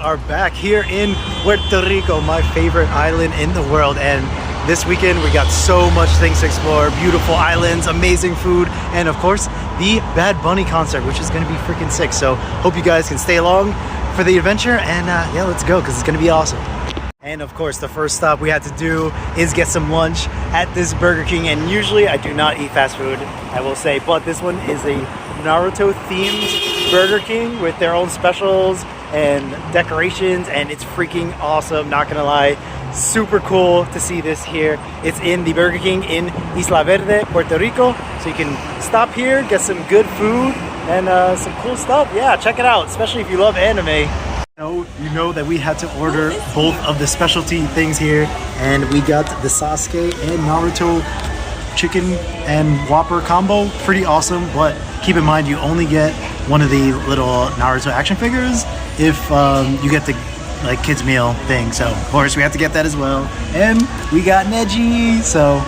are back here in Puerto Rico, my favorite island in the world. And this weekend we got so much things to explore, beautiful islands, amazing food, and of course the Bad Bunny concert, which is gonna be freaking sick. So hope you guys can stay along for the adventure, and yeah, let's go, because it's gonna be awesome. And of course, the first stop we had to do is get some lunch at this Burger King. And usually I do not eat fast food, I will say, but this one is a Naruto themed Burger King with their own specials and decorations, and it's freaking awesome, not gonna lie. Super cool to see this here. It's in the Burger King in Isla Verde, Puerto Rico. So you can stop here, get some good food and some cool stuff. Yeah, check it out, especially if you love anime. You know that we had to order both of the specialty things here, and we got the Sasuke and Naruto chicken and Whopper combo. Pretty awesome, but keep in mind you only get one of the little Naruto action figures if you get the like kids meal thing. So of course we have to get that as well, and we got Neji, so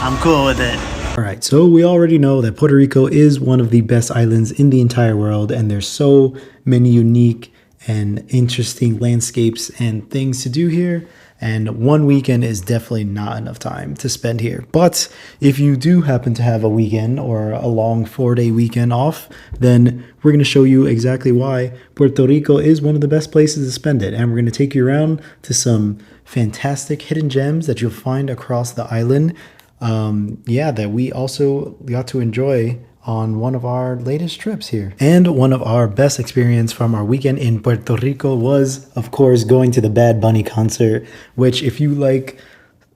I'm cool with it. Alright, so we already know that Puerto Rico is one of the best islands in the entire world, and there's so many unique and interesting landscapes and things to do here, and one weekend is definitely not enough time to spend here. But if you do happen to have a weekend or a long 4-day weekend off, then we're going to show you exactly why Puerto Rico is one of the best places to spend it, and we're going to take you around to some fantastic hidden gems that you'll find across the island, that we also got to enjoy on one of our latest trips here. And one of our best experience from our weekend in Puerto Rico was, of course, going to the Bad Bunny concert, which if you like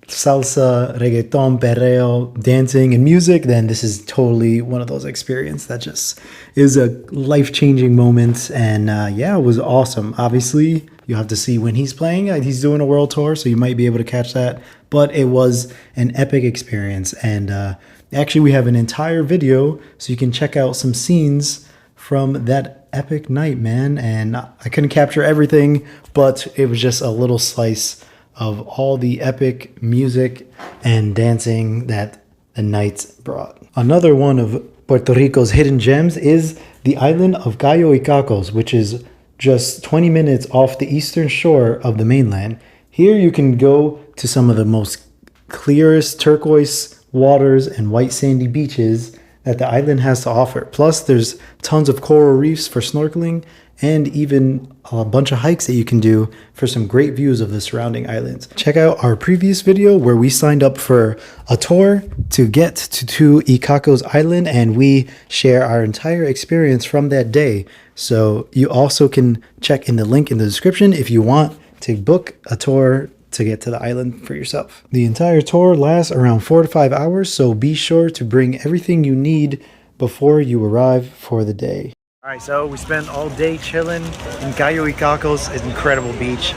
salsa, reggaeton, perreo, dancing, and music, then this is totally one of those experiences that just is a life-changing moment. And yeah, it was awesome. Obviously, you have to see when he's playing. He's doing a world tour, so you might be able to catch that. But it was an epic experience, and actually, we have an entire video, so you can check out some scenes from that epic night, man. And I couldn't capture everything, but it was just a little slice of all the epic music and dancing that the night brought. Another one of Puerto Rico's hidden gems is the island of Icacos, which is just 20 minutes off the eastern shore of the mainland. Here you can go to some of the most clearest turquoise waters and white sandy beaches that the island has to offer. Plus there's tons of coral reefs for snorkeling, and even a bunch of hikes that you can do for some great views of the surrounding islands. Check out our previous video where we signed up for a tour to get to Icacos Island, and we share our entire experience from that day. So you also can check in the link in the description if you want to book a tour to get to the island for yourself. The entire tour lasts around 4 to 5 hours, so be sure to bring everything you need before you arrive for the day. Alright, so we spent all day chilling in Icacos, an incredible beach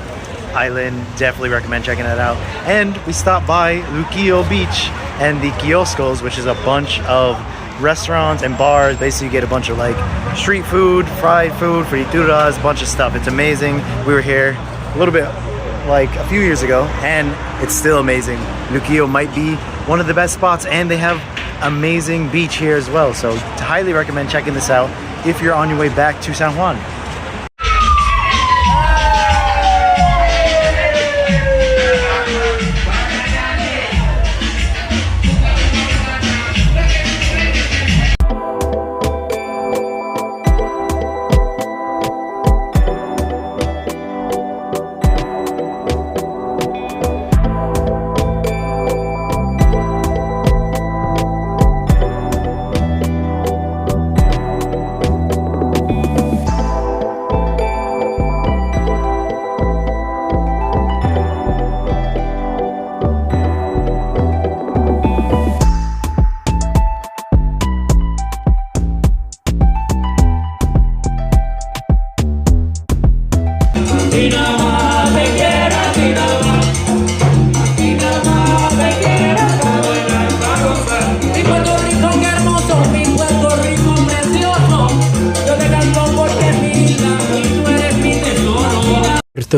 island. Definitely recommend checking that out. And we stopped by Luquillo Beach and the kioscos, which is a bunch of restaurants and bars. Basically you get a bunch of like street food, fried food, frituras, a bunch of stuff. It's amazing. We were here a little bit like a few years ago, and it's still amazing. Luquillo might be one of the best spots, and they have amazing beach here as well. So highly recommend checking this out if you're on your way back to San Juan.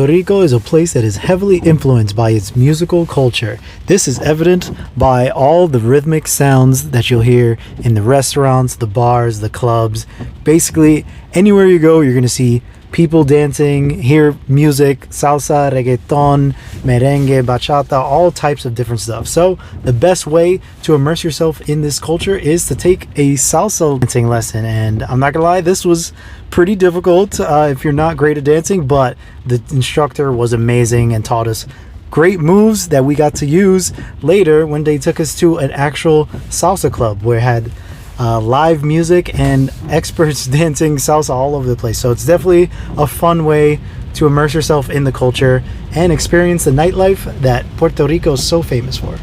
Puerto Rico is a place that is heavily influenced by its musical culture. This is evident by all the rhythmic sounds that you'll hear in the restaurants, the bars, the clubs. Basically, anywhere you go, you're going to see people dancing, hear music, salsa, reggaeton, merengue, bachata, all types of different stuff. So the best way to immerse yourself in this culture is to take a salsa dancing lesson. And I'm not gonna lie, this was pretty difficult if you're not great at dancing, but the instructor was amazing and taught us great moves that we got to use later when they took us to an actual salsa club where it had live music and experts dancing salsa all over the place. So it's definitely a fun way to immerse yourself in the culture and experience the nightlife that Puerto Rico is so famous for.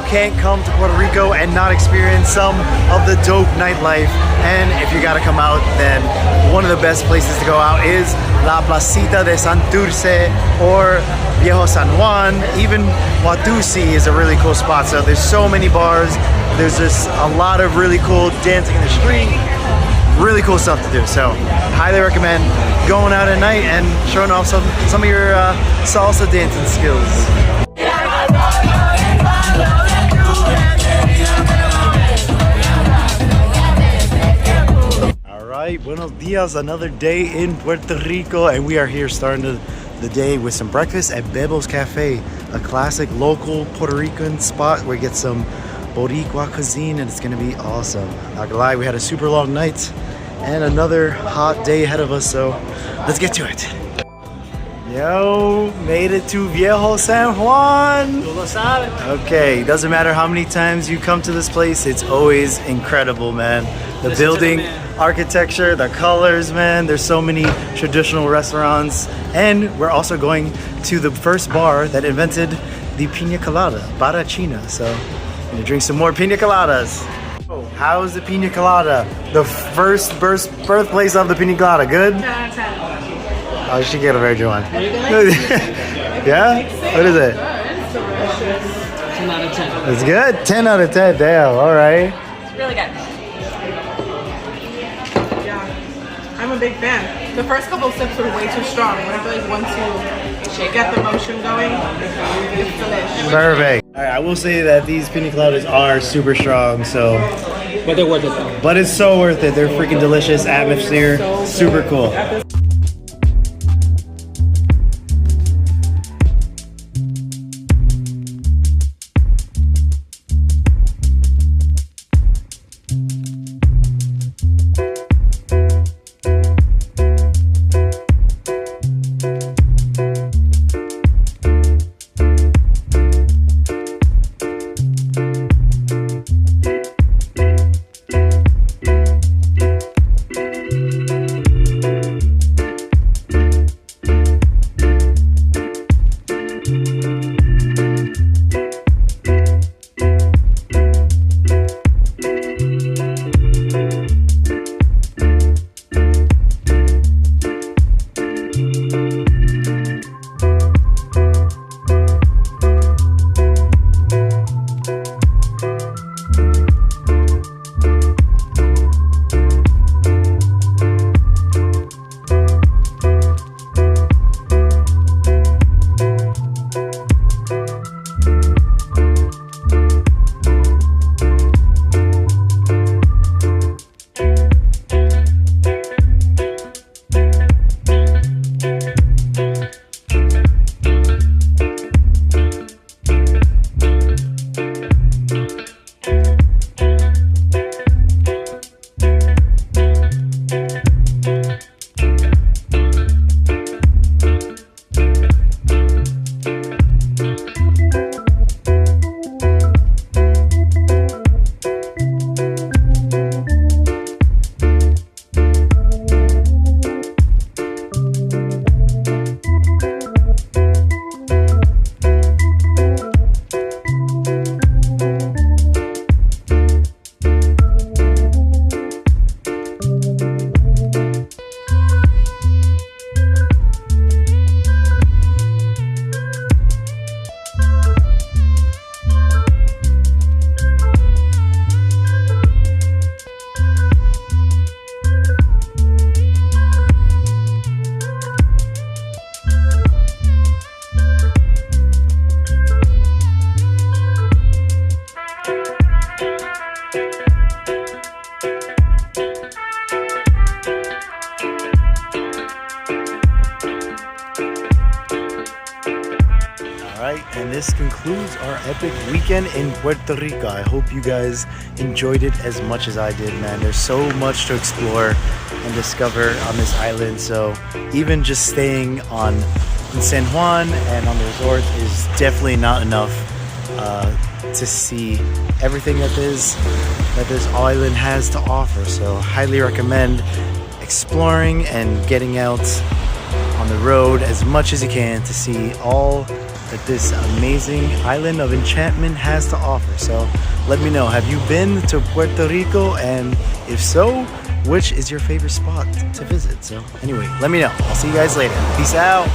Can't come to Puerto Rico and not experience some of the dope nightlife. And if you gotta come out, then one of the best places to go out is La Placita de Santurce or Viejo San Juan. Even Watusi is a really cool spot. So there's so many bars. There's just a lot of really cool dancing in the street. Really cool stuff to do. So highly recommend going out at night and showing off some of your salsa dancing skills. Buenos dias, another day in Puerto Rico, and we are here starting the day with some breakfast at Bebo's Cafe, a classic local Puerto Rican spot where you get some Boricua cuisine, and it's gonna be awesome. Not gonna lie, we had a super long night and another hot day ahead of us, so let's get to it. Yo, made it to Viejo San Juan. Okay, doesn't matter how many times you come to this place, it's always incredible, man. The building, architecture, the colors, man. There's so many traditional restaurants, and we're also going to the first bar that invented the pina colada, Barachina. So I'm gonna drink some more pina coladas. Oh, how's the pina colada? The first birthplace of the pina colada, good? 10 out of 10. Oh, you should get a very good one. Yeah? What is it? It's delicious. 10 out of 10. It's good? 10 out of 10, damn, all right. It's really good. Yeah, I'm a big fan. The first couple sips were way too strong, but I feel like once you get the motion going, it's delicious. Perfect. All right, I will say that these pina coladas are super strong, so. But they're worth it though. But it's so worth it. They're freaking delicious, atmosphere, super cool. right, and this concludes our epic weekend in Puerto Rico. I hope you guys enjoyed it as much as I did, man. There's so much to explore and discover on this island. So even just staying in San Juan and on the resort is definitely not enough to see everything that this island has to offer. So highly recommend exploring and getting out on the road as much as you can to see all that this amazing island of enchantment has to offer. So let me know, have you been to Puerto Rico? And if so, which is your favorite spot to visit? So anyway, let me know. I'll see you guys later. Peace out.